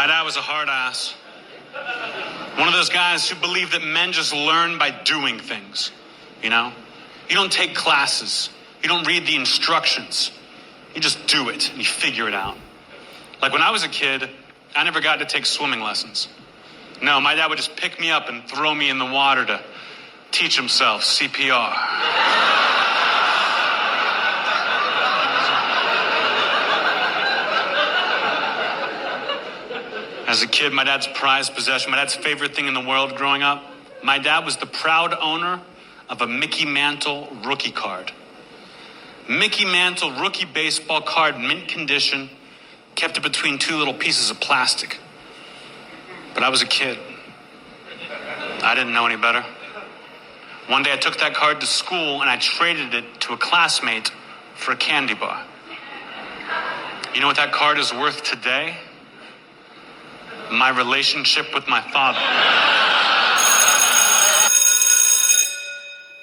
dad was a hard ass. One of those guys who believe that men just learn by doing things, you know? You don't take classes. You don't read the instructions. You just do it and you figure it out. Like when I was a kid, I never got to take swimming lessons. No, my dad would just pick me up and throw me in the water to teach himself CPR. As a kid, my dad's prized possession, my dad's favorite thing in the world growing up, my dad was the proud owner of a Mickey Mantle rookie card. Mickey Mantle rookie baseball card, mint condition, kept it between two little pieces of plastic. But I was a kid. I didn't know any better. One day I took that card to school and I traded it to a classmate for a candy bar. You know what that card is worth today? My relationship with my father.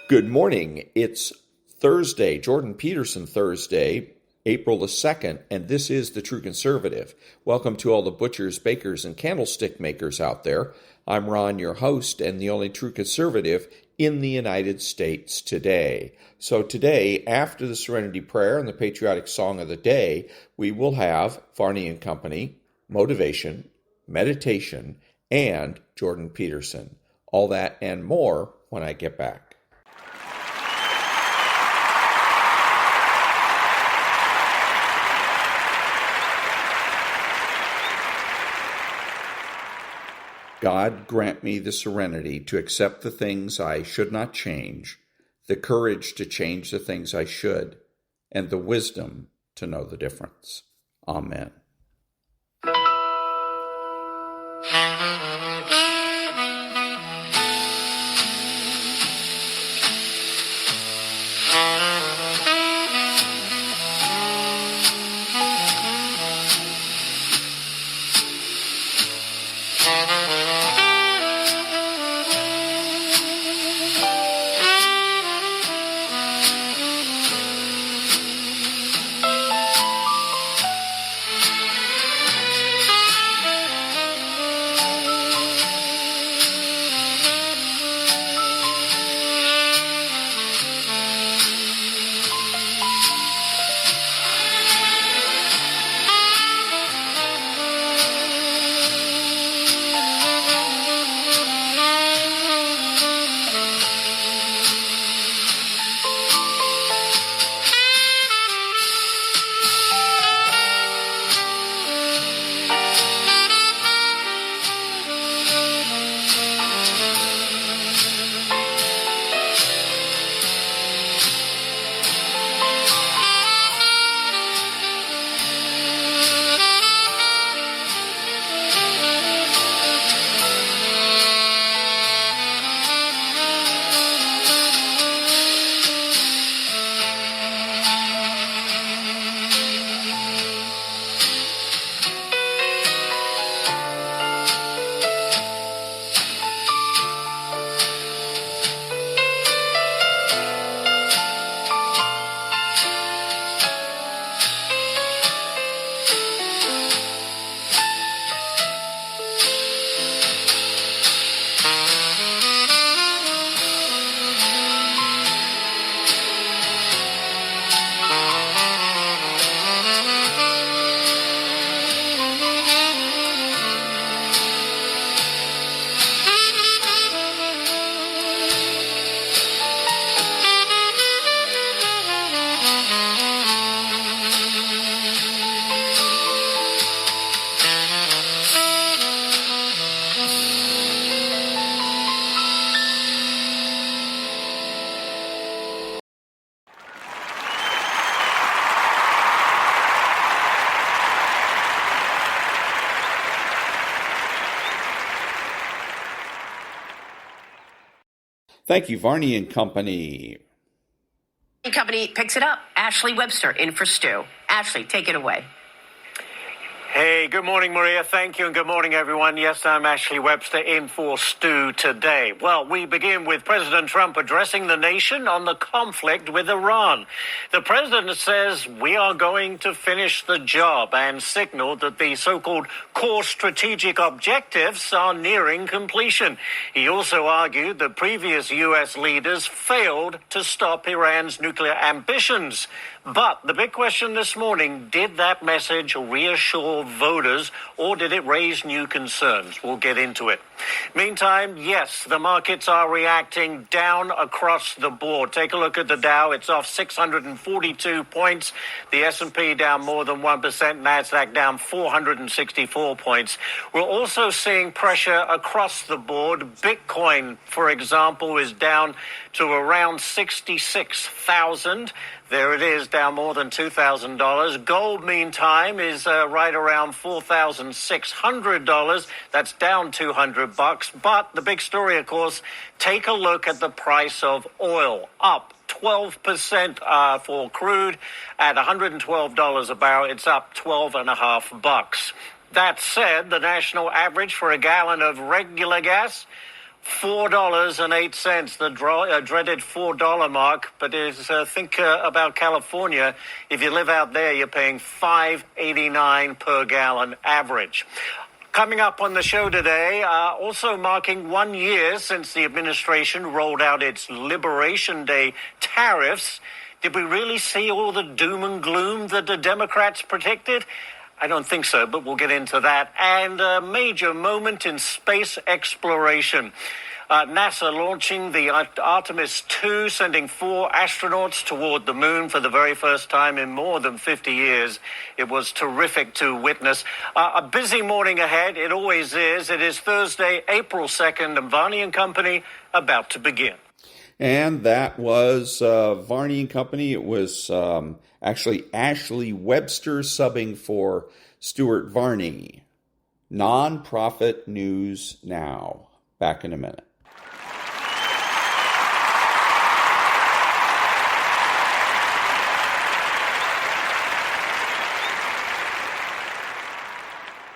Good morning. It's Thursday, Jordan Peterson Thursday, April the 2nd, and this is The True Conservative. Welcome to all the butchers, bakers, and candlestick makers out there. I'm Ron, your host, and the only true conservative in the United States today. So today, after the Serenity Prayer and the patriotic song of the day, we will have Varney and Company, motivation, meditation, and Jordan Peterson. All that and more when I get back. God, grant me the serenity to accept the things I should not change, the courage to change the things I should, and the wisdom to know the difference. Amen. Thank you, Varney and Company. Company picks it up. Ashley Webster in for Stu. Ashley, take it away. Hey, good morning, Maria. Thank you, and good morning, everyone. Yes, I'm Ashley Webster in for Stu today. Well, we begin with President Trump addressing the nation on the conflict with Iran. The president says we are going to finish the job and signaled that the so-called core strategic objectives are nearing completion. He also argued that previous U.S. leaders failed to stop Iran's nuclear ambitions. But the big question this morning, did that message reassure voters or did it raise new concerns? We'll get into it. Meantime, yes, the markets are reacting down across the board. Take a look at the Dow. It's off 642 points. The S&P down more than 1%. NASDAQ down 464 points. We're also seeing pressure across the board. Bitcoin, for example, is down to around 66,000. There it is, down more than $2,000. Gold, meantime, is right around $4,600. That's down $200. But the big story, of course, take a look at the price of oil, up 12% for crude at $112 a barrel. It's up $12.50. That said, the national average for a gallon of regular gas, $4.08, the dreaded $4 mark. But think about California. If you live out there, you're paying $5.89 per gallon average. Coming up on the show today, also marking 1 year since the administration rolled out its Liberation Day tariffs. Did we really see all the doom and gloom that the Democrats predicted? I don't think so, but we'll get into that. And a major moment in space exploration. NASA launching the Artemis 2, sending 4 astronauts toward the moon for the very first time in more than 50 years. It was terrific to witness. A busy morning ahead. It always is. It is Thursday, April 2nd, and Varney and Company about to begin. And that was Varney and Company. It was actually Ashley Webster subbing for Stuart Varney. Nonprofit news now. Back in a minute.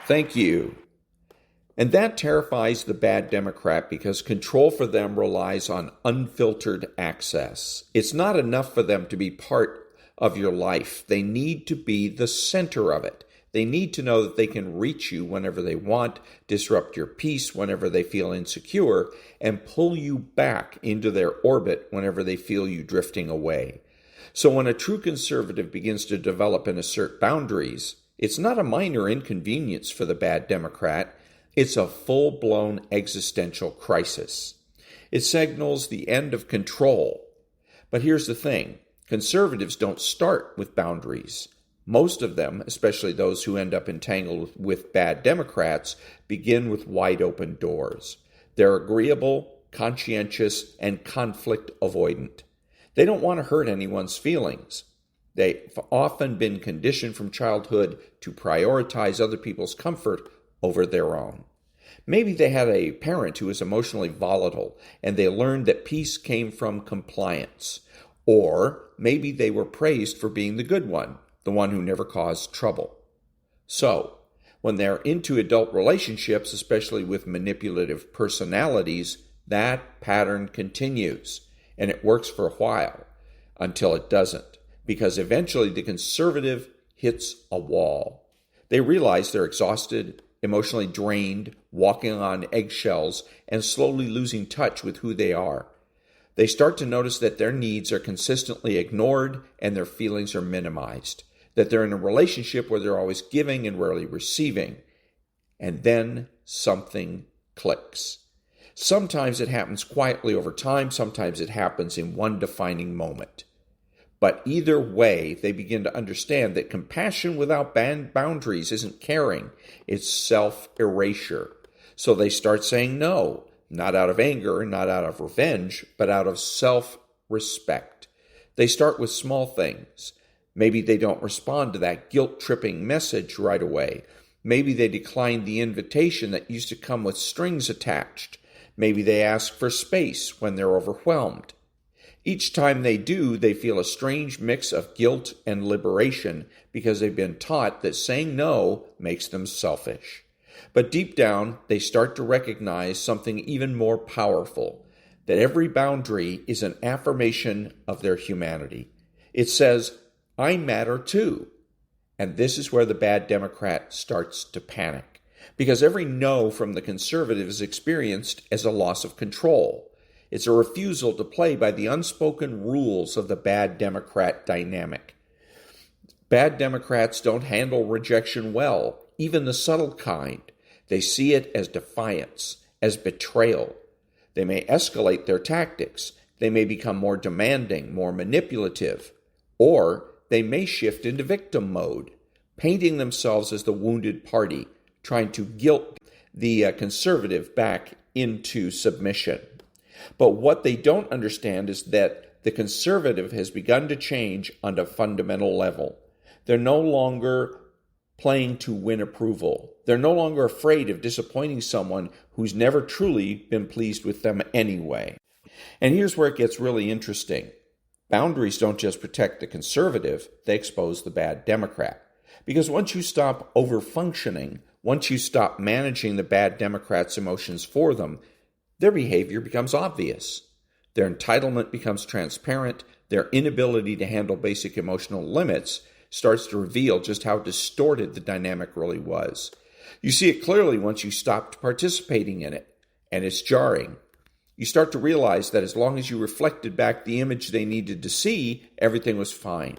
Thank you. And that terrifies the bad Democrat because control for them relies on unfiltered access. It's not enough for them to be part of your life. They need to be the center of it. They need to know that they can reach you whenever they want, disrupt your peace whenever they feel insecure, and pull you back into their orbit whenever they feel you drifting away. So when a true conservative begins to develop and assert boundaries, it's not a minor inconvenience for the bad Democrat. It's a full-blown existential crisis. It signals the end of control. But here's the thing. Conservatives don't start with boundaries. Most of them, especially those who end up entangled with bad Democrats, begin with wide-open doors. They're agreeable, conscientious, and conflict avoidant. They don't want to hurt anyone's feelings. They've often been conditioned from childhood to prioritize other people's comfort over their own. Maybe they had a parent who was emotionally volatile and they learned that peace came from compliance. Or maybe they were praised for being the good one, the one who never caused trouble. So, when they're into adult relationships, especially with manipulative personalities, that pattern continues. And it works for a while until it doesn't. Because eventually the conservative hits a wall. They realize they're exhausted, emotionally drained, walking on eggshells, and slowly losing touch with who they are. They start to notice that their needs are consistently ignored and their feelings are minimized. That they're in a relationship where they're always giving and rarely receiving. And then something clicks. Sometimes it happens quietly over time, sometimes it happens in one defining moment. But either way, they begin to understand that compassion without boundaries isn't caring, it's self-erasure. So they start saying no, not out of anger, not out of revenge, but out of self-respect. They start with small things. Maybe they don't respond to that guilt-tripping message right away. Maybe they decline the invitation that used to come with strings attached. Maybe they ask for space when they're overwhelmed. Each time they do, they feel a strange mix of guilt and liberation because they've been taught that saying no makes them selfish. But deep down, they start to recognize something even more powerful, that every boundary is an affirmation of their humanity. It says, I matter too. And this is where the bad Democrat starts to panic, because every no from the conservative is experienced as a loss of control. It's a refusal to play by the unspoken rules of the bad Democrat dynamic. Bad Democrats don't handle rejection well, even the subtle kind. They see it as defiance, as betrayal. They may escalate their tactics. They may become more demanding, more manipulative, or they may shift into victim mode, painting themselves as the wounded party, trying to guilt the conservative back into submission. But what they don't understand is that the conservative has begun to change on a fundamental level. They're no longer playing to win approval. They're no longer afraid of disappointing someone who's never truly been pleased with them anyway. And here's where it gets really interesting. Boundaries don't just protect the conservative, they expose the bad Democrat. Because once you stop over-functioning, once you stop managing the bad Democrats' emotions for them, their behavior becomes obvious. Their entitlement becomes transparent. Their inability to handle basic emotional limits starts to reveal just how distorted the dynamic really was. You see it clearly once you stopped participating in it, and it's jarring. You start to realize that as long as you reflected back the image they needed to see, everything was fine.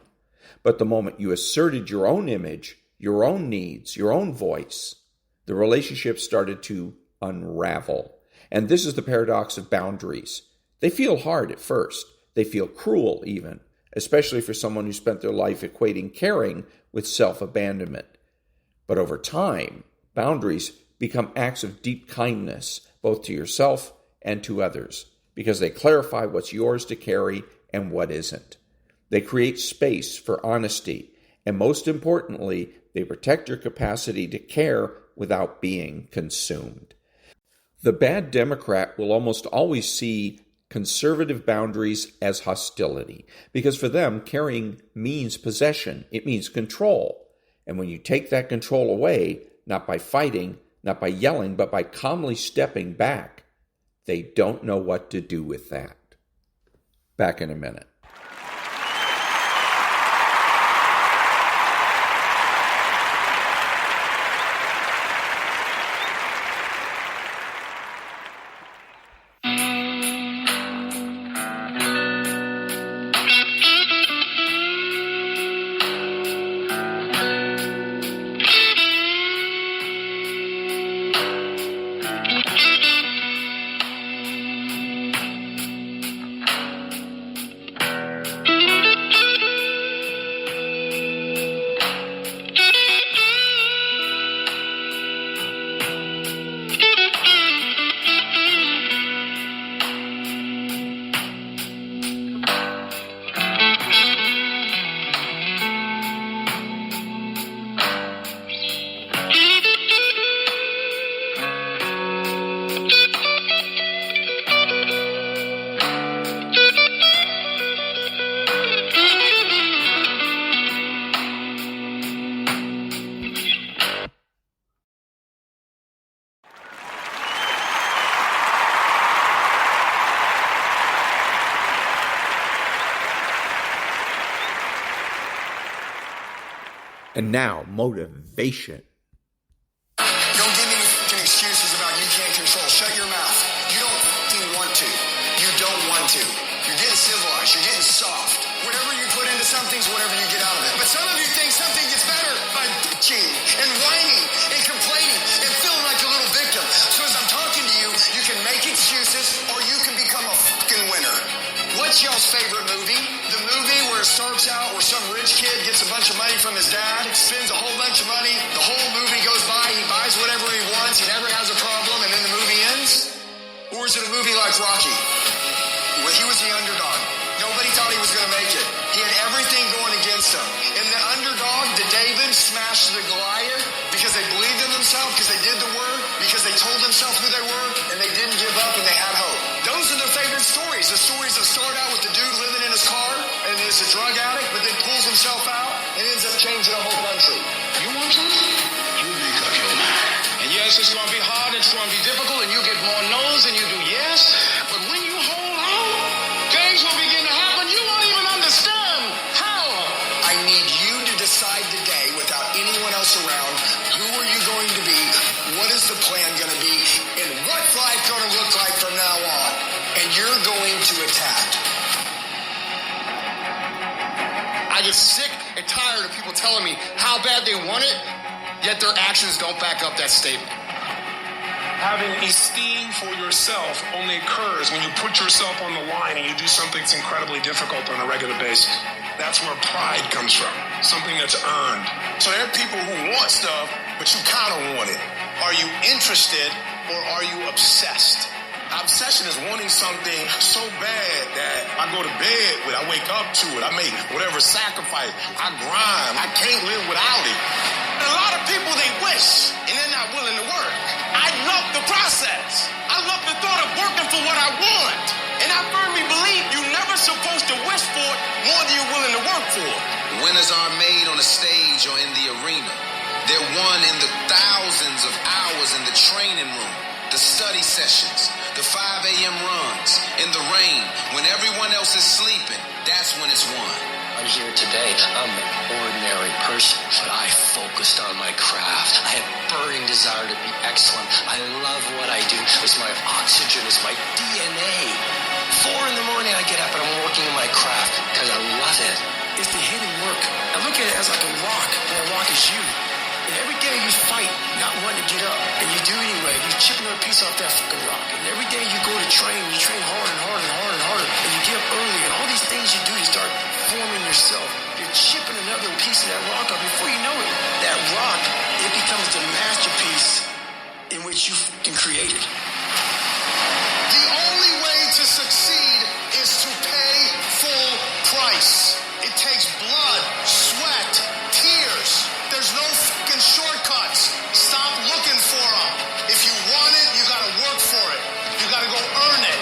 But the moment you asserted your own image, your own needs, your own voice, the relationship started to unravel. And this is the paradox of boundaries. They feel hard at first. They feel cruel even, especially for someone who spent their life equating caring with self-abandonment. But over time, boundaries become acts of deep kindness, both to yourself and to others, because they clarify what's yours to carry and what isn't. They create space for honesty, and most importantly, they protect your capacity to care without being consumed. The bad Democrat will almost always see conservative boundaries as hostility, because for them, caring means possession. It means control. And when you take that control away, not by fighting, not by yelling, but by calmly stepping back, they don't know what to do with that. Back in a minute. And now, motivation. Don't give me any excuses about you can't control. Shut your mouth. You don't fucking want to. You don't want to. You're getting civilized. You're getting soft. Whatever you put into something's whatever you get out of it. But some of you think something gets better by bitching and whining and complaining and feeling like a little victim. So as I'm talking to you, you can make excuses or you can become a fucking winner. What's y'all's favorite movie? The movie where it starts out where some rich kid gets a bunch of money from his dad, spends a whole bunch of money, the whole movie goes by, he buys whatever he wants, he never has a problem, and then the movie ends? Or is it a movie like Rocky, where he was the underdog? Nobody thought he was going to make it. He had everything going against him. And the underdog, the David, smashed the Goliath because they believed in themselves, because they did the work, because they told themselves who they were, and they didn't give up and they had hope. Those are their favorite stories. The stories that start out with the dude drug addict, but then pulls himself out and ends up changing a whole country. You want something? You make up your mind. And yes, it's going to be hard, it's going to be difficult, and you get more no's than you do yes. But when you hold on, things will begin to happen. You won't even understand how. I need you to decide today, without anyone else around, who are you going to be, what is the plan going to be, and what's life going to look like from now on. And you're going to attack. I get sick and tired of people telling me how bad they want it, yet their actions don't back up that statement. Having esteem for yourself only occurs when you put yourself on the line and you do something that's incredibly difficult on a regular basis. That's where pride comes from, something that's earned. So there are people who want stuff, but you kind of want it. Are you interested or are you obsessed? Obsession is wanting something so bad that I go to bed with, I wake up to it, I make whatever sacrifice, I grind, I can't live without it. And a lot of people, they wish, and they're not willing to work. I love the process. I love the thought of working for what I want. And I firmly believe you're never supposed to wish for it more than you're willing to work for it. Winners aren't made on a stage or in the arena. They're won in the thousands of hours in the training room, the study sessions, the 5 a.m. runs, in the rain, when everyone else is sleeping. That's when it's won. I'm here today. I'm an ordinary person, but I focused on my craft. I have burning desire to be excellent. I love what I do. It's my oxygen. It's my DNA. 4 in the morning I get up and I'm working in my craft because I love it. It's the hidden work. I look at it as like a rock, and that rock is you. And every day you fight, not wanting to get up, and you do anyway. You chip another piece off that fucking rock. And every day you go to train, you train harder and harder and harder and harder, and you get up early, and all these things you do, you start forming yourself. You're chipping another piece of that rock off. Before you know it, that rock, it becomes the masterpiece in which you fucking created. The only way to succeed is to pay full price. It takes blood, sweat, tears. There's no fucking shortcuts. Stop looking for them. If you want it, you gotta work for it. You gotta go earn it.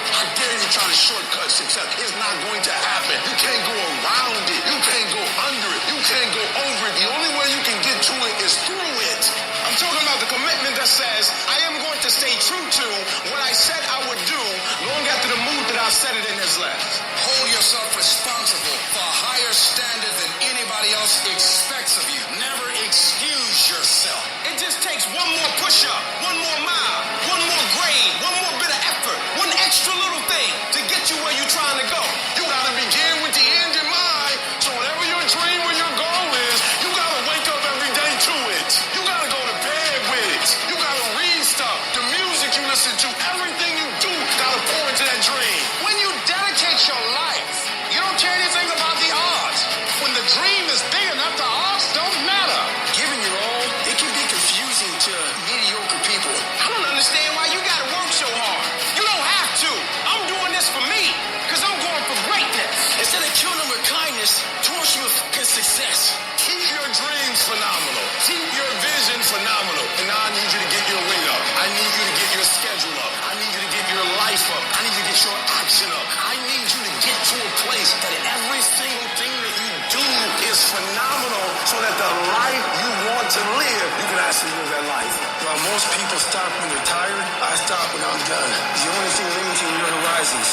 I dare you try to shortcut success. It's not going to happen. You can't go around it. You can't go under it. You can't go over it. The only way you can get to it is through it. I'm talking about the commitment that says, I am going to stay true to what I said I would do long after the mood that I said it in has left. Hold yourself responsible for a higher standard than anybody else expects of you. Never excuse yourself. It just takes one more push-up, one more mile, one more grade, one more bit of effort, one extra little thing to get you where you're trying to go. You gotta begin with the end in mind. So whatever your dream or your goal is, you gotta wake up every day to it. You gotta go to bed with it. You gotta read stuff, the music you listen to, everything you do gotta pour into that dream. When you dedicate your life, you don't care anything about the odds. When the dream is big enough, the odds don't matter. Giving your all, it can be confusing to mediocre people. I don't understand why you gotta work so hard. You don't have to. I'm doing this for me, because I'm going for greatness. Instead of killing them with kindness, torch you with fucking success. Keep your dreams phenomenal. Keep your vision phenomenal. And now I need you to get your weight up. I need you to get your schedule up. I need you to get your life up. I need you to get your action up. I need you to get to a place that every single thing that you do is phenomenal so that the life you want to live, you can actually live that life. While most people stop when they're tired, I stop when I'm done. The only thing limiting your horizons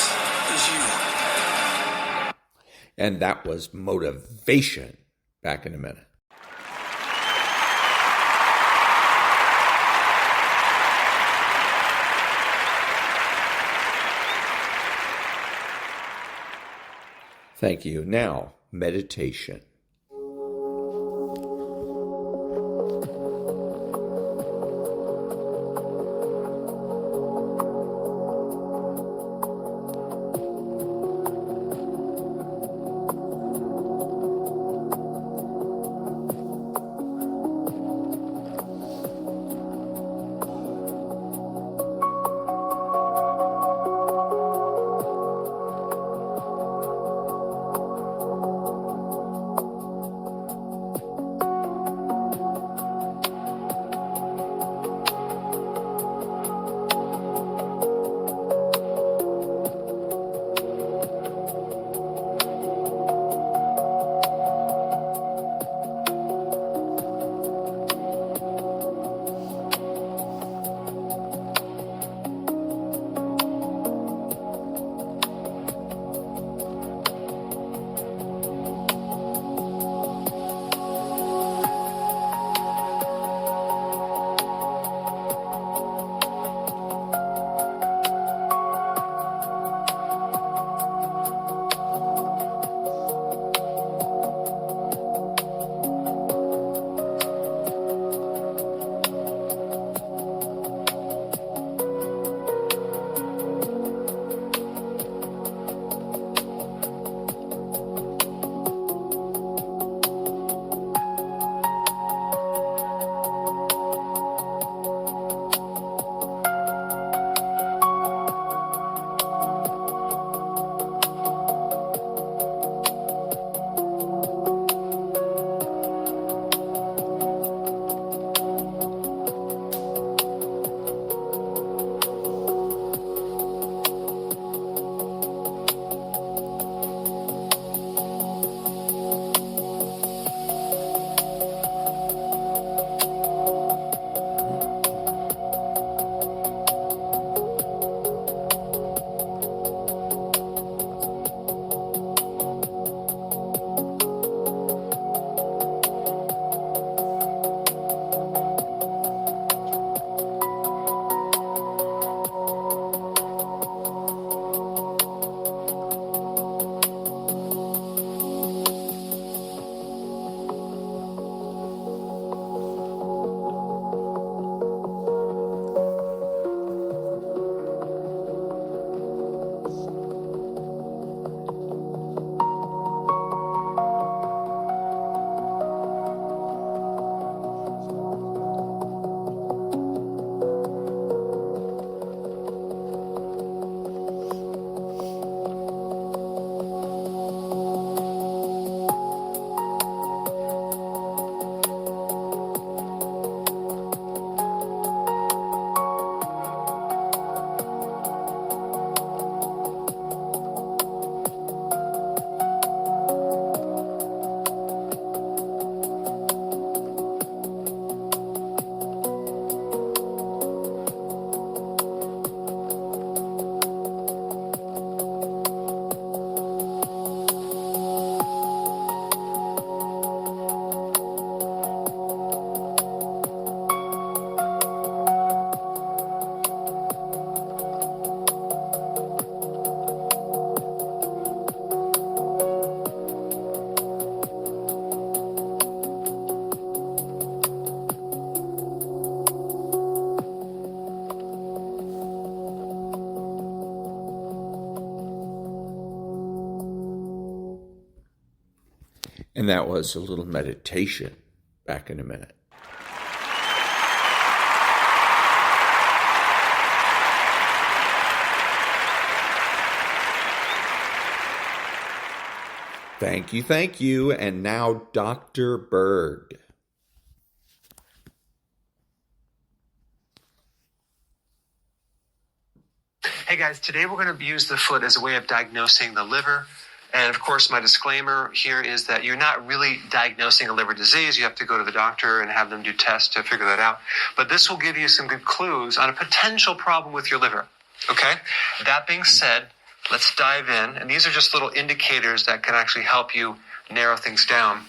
is you. And that was motivation. Back in a minute. Thank you. Now, meditation. And that was a little meditation. Back in a minute. Thank you. And now Dr. Berg. Hey guys, today we're going to use the foot as a way of diagnosing the liver. And of course, my disclaimer here is that you're not really diagnosing a liver disease. You have to go to the doctor and have them do tests to figure that out. But this will give you some good clues on a potential problem with your liver. Okay? That being said, let's dive in. And these are just little indicators that can actually help you narrow things down.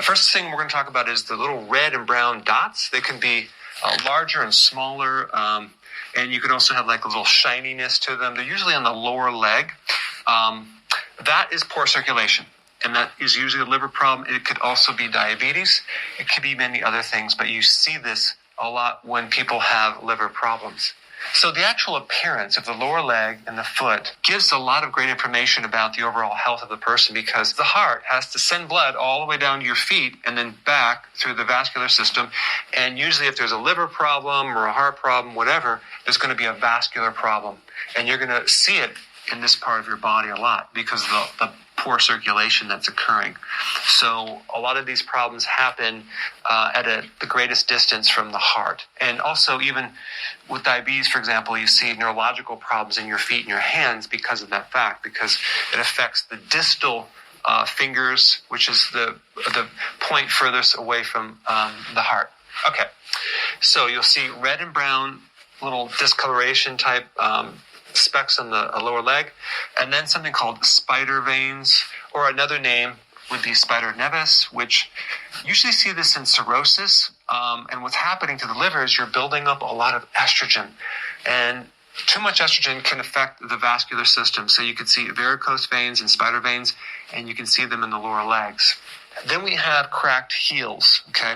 First thing we're going to talk about is the little red and brown dots. They can be larger and smaller, and you can also have like a little shininess to them. They're usually on the lower leg. That is poor circulation, and that is usually a liver problem. It could also be diabetes. It could be many other things, but you see this a lot when people have liver problems. So the actual appearance of the lower leg and the foot gives a lot of great information about the overall health of the person, because the heart has to send blood all the way down to your feet and then back through the vascular system. And usually if there's a liver problem or a heart problem, whatever, there's going to be a vascular problem. And you're going to see it in this part of your body a lot because of the poor circulation that's occurring. So a lot of these problems happen at the greatest distance from the heart. And also even with diabetes, for example, you see neurological problems in your feet and your hands because of that fact, because it affects the distal fingers, which is the point furthest away from the heart. Okay, so you'll see red and brown little discoloration type specks on the lower leg, and then something called spider veins, or another name would be spider nevis, which usually see this in cirrhosis. And what's happening to the liver is you're building up a lot of estrogen, and too much estrogen can affect the vascular system. So you can see varicose veins and spider veins, and you can see them in the lower legs. Then we have cracked heels. Okay,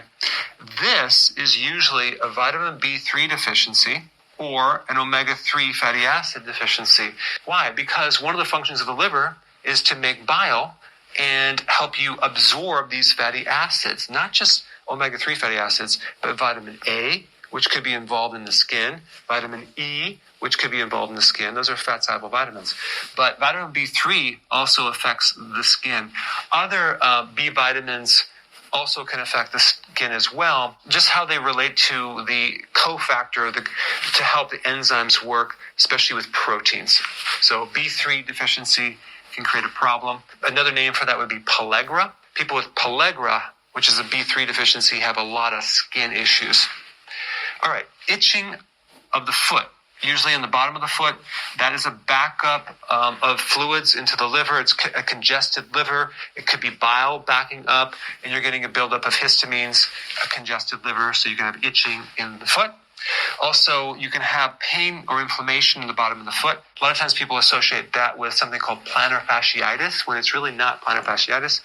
this is usually a vitamin B3 deficiency or an omega-3 fatty acid deficiency. Why? Because one of the functions of the liver is to make bile and help you absorb these fatty acids, not just omega-3 fatty acids, but vitamin A, which could be involved in the skin, vitamin E, which could be involved in the skin. Those are fat-soluble vitamins. But vitamin B3 also affects the skin. Other B vitamins also can affect the skin as well, just how they relate to the cofactor to help the enzymes work, especially with proteins. So B3 deficiency can create a problem. Another name for that would be pellagra. People with pellagra, which is a B3 deficiency, have a lot of skin issues. All right, itching of the foot. Usually in the bottom of the foot, that is a backup of fluids into the liver. It's a congested liver. It could be bile backing up, and you're getting a buildup of histamines, a congested liver, so you can have itching in the foot. Also, you can have pain or inflammation in the bottom of the foot. A lot of times people associate that with something called plantar fasciitis, when it's really not plantar fasciitis.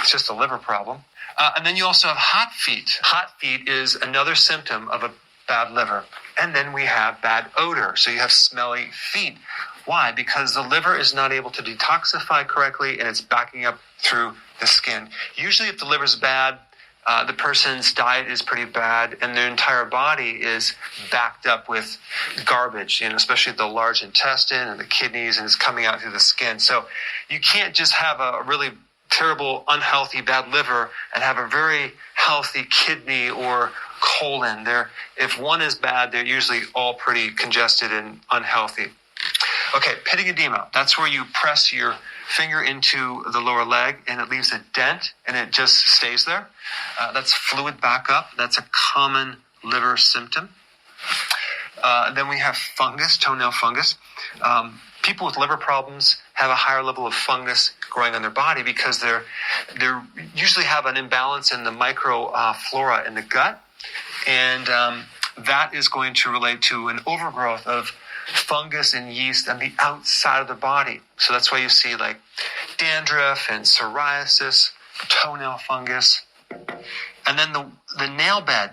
It's just a liver problem. And then you also have hot feet. Hot feet is another symptom of a bad liver. And then we have bad odor. So you have smelly feet. Why? Because the liver is not able to detoxify correctly, and it's backing up through the skin. Usually if the liver's bad, the person's diet is pretty bad, and their entire body is backed up with garbage, especially the large intestine and the kidneys, and it's coming out through the skin. So you can't just have a really terrible, unhealthy, bad liver and have a very healthy kidney or colon. If one is bad, they're usually all pretty congested and unhealthy. Okay, pitting edema. That's where you press your finger into the lower leg and it leaves a dent and it just stays there. That's fluid backup. That's a common liver symptom. Then we have fungus, toenail fungus. People with liver problems have a higher level of fungus growing on their body because they usually have an imbalance in the microflora in the gut, and that is going to relate to an overgrowth of fungus and yeast on the outside of the body. So that's why you see like dandruff and psoriasis, toenail fungus, and then the nail bed.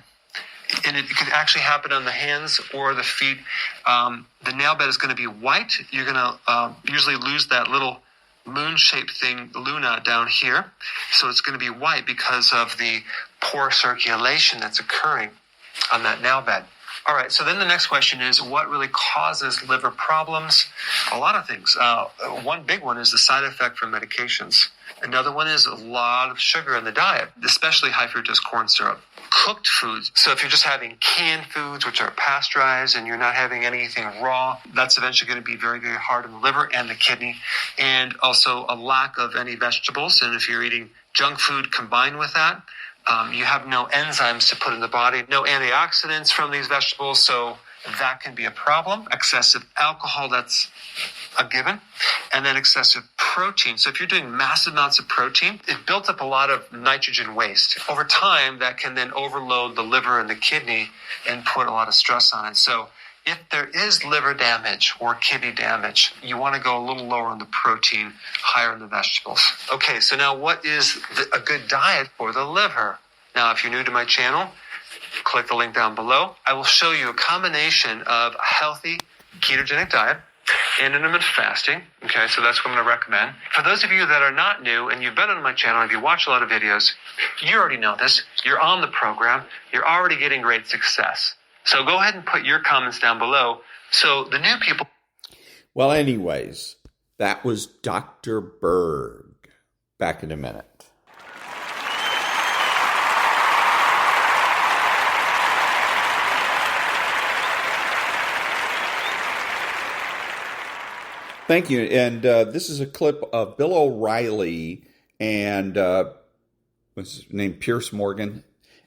And it can actually happen on the hands or the feet. The nail bed is going to be white. You're going to usually lose that little moon-shaped thing, Luna, down here. So it's going to be white because of the poor circulation that's occurring on that nail bed. All right, so then the next question is, what really causes liver problems? A lot of things. One big one is the side effect from medications. Another one is a lot of sugar in the diet, especially high fructose corn syrup. Cooked foods. So if you're just having canned foods, which are pasteurized, and you're not having anything raw, that's eventually going to be very, very hard on the liver and the kidney. And also a lack of any vegetables. And if you're eating junk food combined with that, you have no enzymes to put in the body, no antioxidants from these vegetables, so that can be a problem. Excessive alcohol, that's a given. And then excessive protein. So if you're doing massive amounts of protein, it builds up a lot of nitrogen waste. Over time, that can then overload the liver and the kidney and put a lot of stress on it. So if there is liver damage or kidney damage, you want to go a little lower on the protein, higher on the vegetables. Okay, so now what is a good diet for the liver? Now, if you're new to my channel, click the link down below. I will show you a combination of a healthy ketogenic diet and intermittent fasting. Okay, so that's what I'm going to recommend. For those of you that are not new and you've been on my channel, if you watch a lot of videos, you already know this. You're on the program. You're already getting great success. So go ahead and put your comments down below. So the new people. Well, anyways, that was Dr. Berg. Back in a minute. Thank you. And this is a clip of Bill O'Reilly and what's his name? Piers Morgan.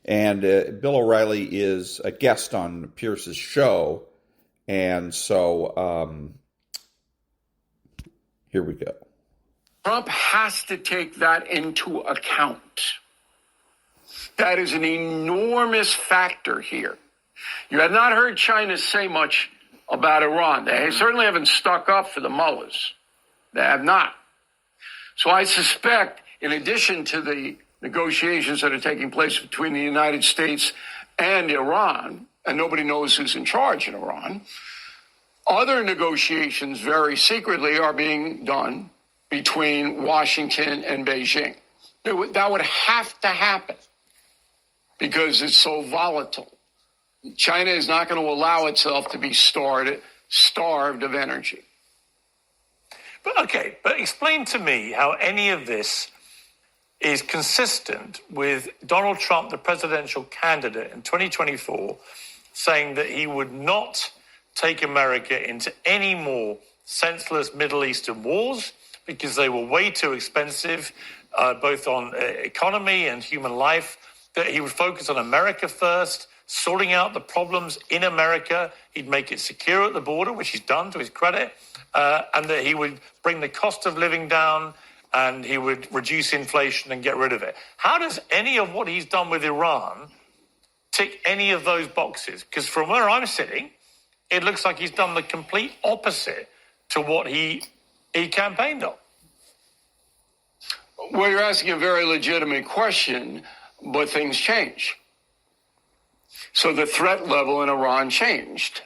And Bill O'Reilly is a guest on Pierce's show. And so here we go. Trump has to take that into account. That is an enormous factor here. You have not heard China say much about Iran. They certainly haven't stuck up for the mullahs. They have not. So I suspect, in addition to the negotiations that are taking place between the United States and Iran, and nobody knows who's in charge in Iran, other negotiations very secretly are being done between Washington and Beijing. That would have to happen because it's so volatile. China is not going to allow itself to be starved of energy. But explain to me how any of this is consistent with Donald Trump, the presidential candidate in 2024, saying that he would not take America into any more senseless Middle Eastern wars because they were way too expensive, both on economy and human life, that he would focus on America first, sorting out the problems in America. He'd make it secure at the border, which he's done to his credit, and that he would bring the cost of living down and he would reduce inflation and get rid of it. How does any of what he's done with Iran tick any of those boxes? Because from where I'm sitting, it looks like he's done the complete opposite to what he campaigned on. Well, you're asking a very legitimate question, but things change. So the threat level in Iran changed.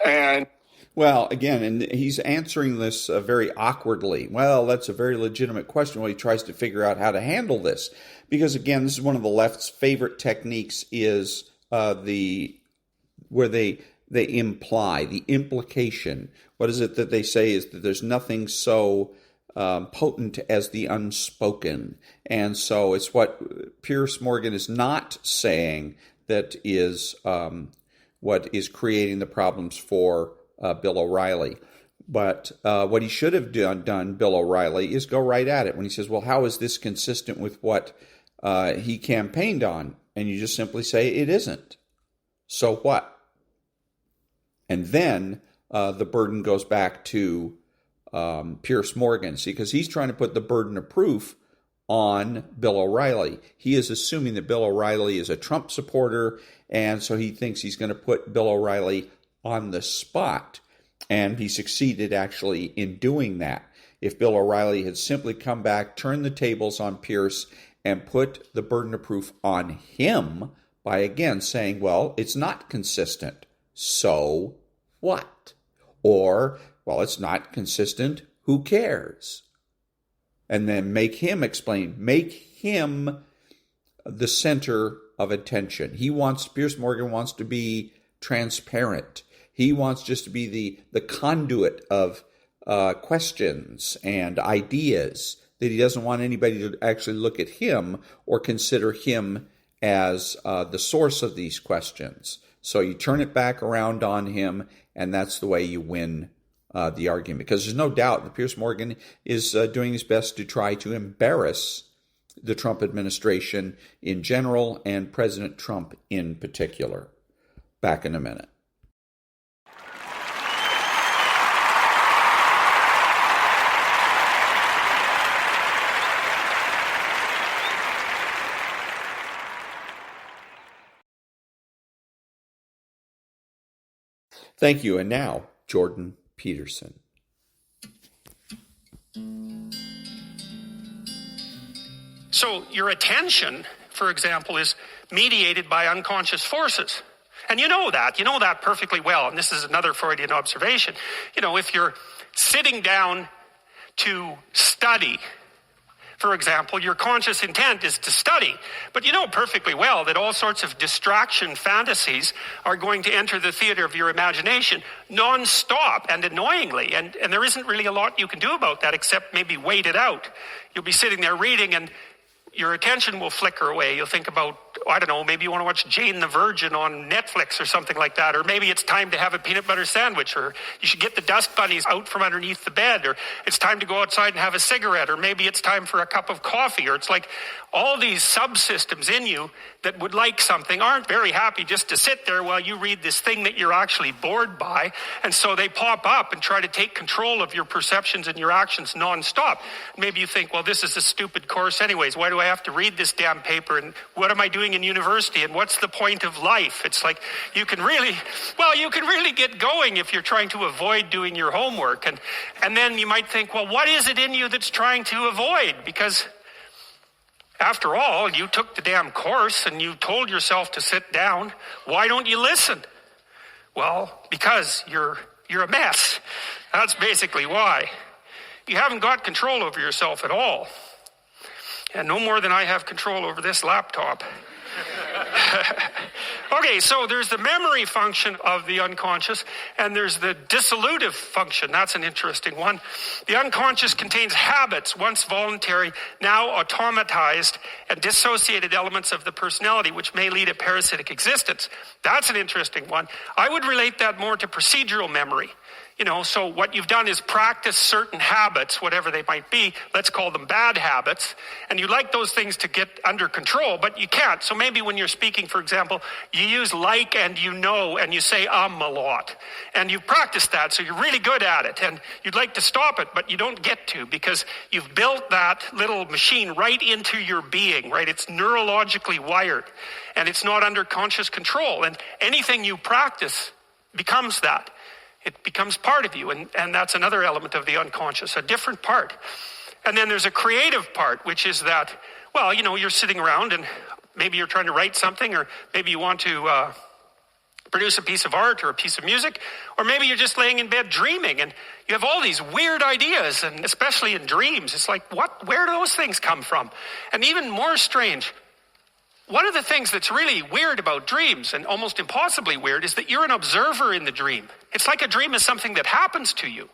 And well, again, and he's answering this very awkwardly. Well, that's a very legitimate question. Well, he tries to figure out how to handle this. Because, again, this is one of the left's favorite techniques is where they imply, the implication. What is it that they say is that there's nothing so potent as the unspoken. And so it's what Piers Morgan is not saying that is what is creating the problems for Bill O'Reilly. But what he should have done, Bill O'Reilly, is go right at it when he says, well, how is this consistent with what he campaigned on? And you just simply say, it isn't. So what? And then the burden goes back to Piers Morgan. See, because he's trying to put the burden of proof on Bill O'Reilly. He is assuming that Bill O'Reilly is a Trump supporter, and so he thinks he's going to put Bill O'Reilly on the spot. And he succeeded actually in doing that. If Bill O'Reilly had simply come back, turned the tables on Pierce, and put the burden of proof on him by again saying, well, it's not consistent. So what? Or, well, it's not consistent. Who cares? And then make him explain. Make him the center of attention. Piers Morgan wants to be transparent. He wants just to be the conduit of questions and ideas, that he doesn't want anybody to actually look at him or consider him as the source of these questions. So you turn it back around on him, and that's the way you win the argument. Because there's no doubt that Piers Morgan is doing his best to try to embarrass the Trump administration in general and President Trump in particular. Back in a minute. Thank you. And now, Jordan Peterson. So your attention, for example, is mediated by unconscious forces. And you know that perfectly well. And this is another Freudian observation. If you're sitting down to study, for example, your conscious intent is to study. But you know perfectly well that all sorts of distraction fantasies are going to enter the theater of your imagination non-stop and annoyingly. And there isn't really a lot you can do about that except maybe wait it out. You'll be sitting there reading and your attention will flicker away. You'll think about, I don't know, maybe you want to watch Jane the Virgin on Netflix or something like that. Or maybe it's time to have a peanut butter sandwich. Or you should get the dust bunnies out from underneath the bed. Or it's time to go outside and have a cigarette. Or maybe it's time for a cup of coffee. Or it's like all these subsystems in you that would like something aren't very happy just to sit there while you read this thing that you're actually bored by. And so they pop up and try to take control of your perceptions and your actions nonstop. Maybe you think, well, this is a stupid course anyways. Why do I have to read this damn paper? And what am I doing in university? And what's the point of life? It's like you can really get going if you're trying to avoid doing your homework. And then you might think, well, what is it in you that's trying to avoid? Because after all, you took the damn course and you told yourself to sit down. Why don't you listen? Well, because you're a mess. That's basically why. You haven't got control over yourself at all. And no more than I have control over this laptop. Okay, so there's the memory function of the unconscious, and there's the dissolutive function. That's an interesting one. The unconscious contains habits, once voluntary, now automatized, and dissociated elements of the personality, which may lead a parasitic existence. That's an interesting one. I would relate that more to procedural memory. So what you've done is practice certain habits, whatever they might be. Let's call them bad habits. And you like those things to get under control, but you can't. So maybe when you're speaking, for example, you use like and and you say a lot. And you've practiced that, so you're really good at it. And you'd like to stop it, but you don't get to because you've built that little machine right into your being, right? It's neurologically wired, and it's not under conscious control. And anything you practice becomes that. It becomes part of you, and that's another element of the unconscious, a different part. And then there's a creative part, which is that, well, you're sitting around and maybe you're trying to write something, or maybe you want to produce a piece of art or a piece of music, or maybe you're just laying in bed dreaming, and you have all these weird ideas, and especially in dreams, it's like, where do those things come from? And even more strange, one of the things that's really weird about dreams, and almost impossibly weird, is that you're an observer in the dream. It's like a dream is something that happens to you.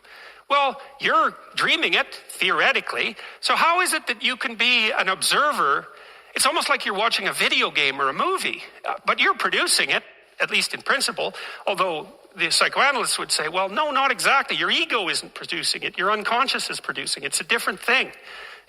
Well, you're dreaming it, theoretically. So how is it that you can be an observer? It's almost like you're watching a video game or a movie, but you're producing it, at least in principle, although the psychoanalysts would say, well, no, not exactly. Your ego isn't producing it. Your unconscious is producing it. It's a different thing.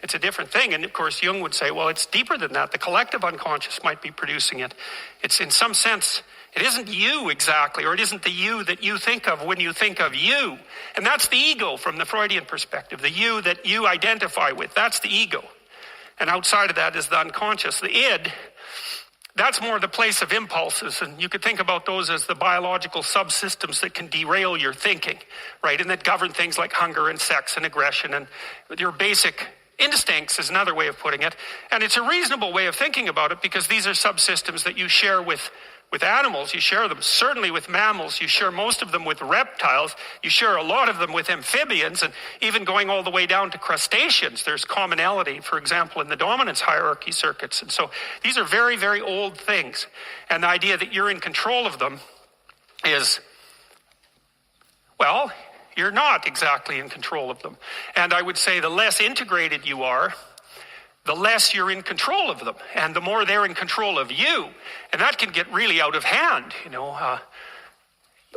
It's a different thing. And of course, Jung would say, well, it's deeper than that. The collective unconscious might be producing it. It's in some sense, it isn't you exactly, or it isn't the you that you think of when you think of you. And that's the ego from the Freudian perspective, the you that you identify with. That's the ego. And outside of that is the unconscious, the id. That's more the place of impulses, and you could think about those as the biological subsystems that can derail your thinking, right? And that govern things like hunger and sex and aggression, and your basic instincts is another way of putting it. And it's a reasonable way of thinking about it because these are subsystems that you share with with animals, you share them certainly with mammals, you share most of them with reptiles, you share a lot of them with amphibians, and even going all the way down to crustaceans, there's commonality, for example, in the dominance hierarchy circuits. And so these are very, very old things. And the idea that you're in control of them is, well, you're not exactly in control of them. And I would say the less integrated you are, the less you're in control of them, and the more they're in control of you. And that can get really out of hand,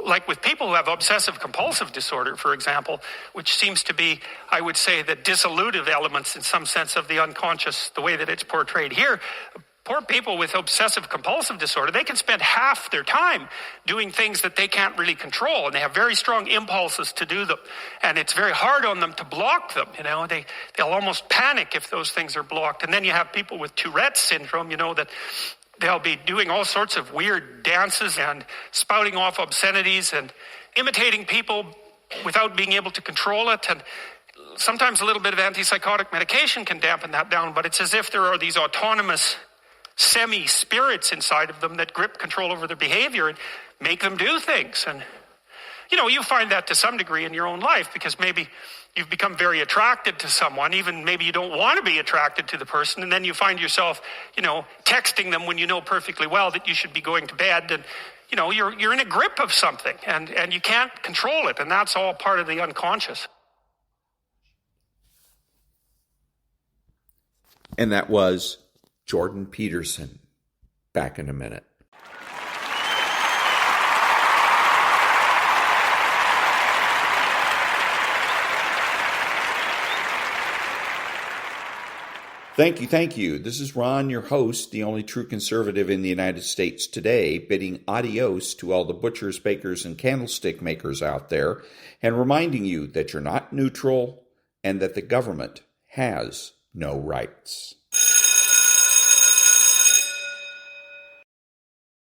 like with people who have obsessive compulsive disorder, for example, which seems to be, I would say, the dissolutive elements in some sense of the unconscious, the way that it's portrayed here. Poor people with obsessive compulsive disorder, they can spend half their time doing things that they can't really control, and they have very strong impulses to do them. And it's very hard on them to block them. They'll almost panic if those things are blocked. And then you have people with Tourette's syndrome, that they'll be doing all sorts of weird dances and spouting off obscenities and imitating people without being able to control it. And sometimes a little bit of antipsychotic medication can dampen that down, but it's as if there are these autonomous semi-spirits inside of them that grip control over their behavior and make them do things. And, you find that to some degree in your own life, because maybe you've become very attracted to someone, even maybe you don't want to be attracted to the person, and then you find yourself, texting them when you know perfectly well that you should be going to bed, and, you're in a grip of something, and you can't control it, and that's all part of the unconscious. And that was Jordan Peterson. Back in a minute. Thank you. This is Ron, your host, the only true conservative in the United States today, bidding adios to all the butchers, bakers, and candlestick makers out there, and reminding you that you're not neutral and that the government has no rights.